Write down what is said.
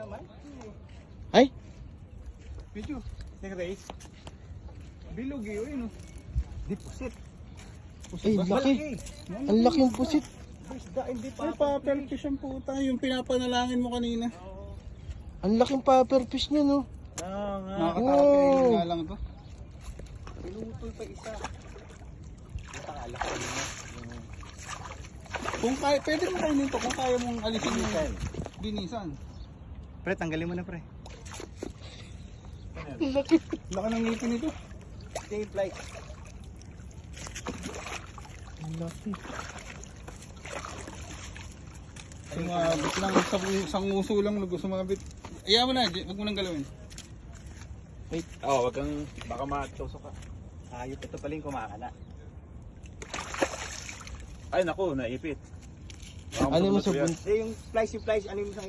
naman. Ay, Video. Nang race. Bilog yun. Di pusit. ay, laki. Ang laki yung pusit. Isda, hindi Ay, pa-perfish ang puta. Yung pinapanalangin mo kanina. Ang laking popper fish niya, no? Oo nga. Nakakatakapin Wow. nga lang to. Pinutol pa isa. Nakakala ko yun. Kung kaya, pwede mo kayo nito kung kaya mong alisin yung binisan. Pre, tanggalin mo na pre. Ang laki. Laki ng ngipin nito. Stay fly. Ang laki. Sumabit lang sa isang uso lang sumabit. Iya mo na, huwag mo nang galawin. Oo, wag kang, baka matusok ka. Ayop, ito pala yung kumakala. Ay naku, naipit. Ano mo sa Eh, yung flies, ano yung isang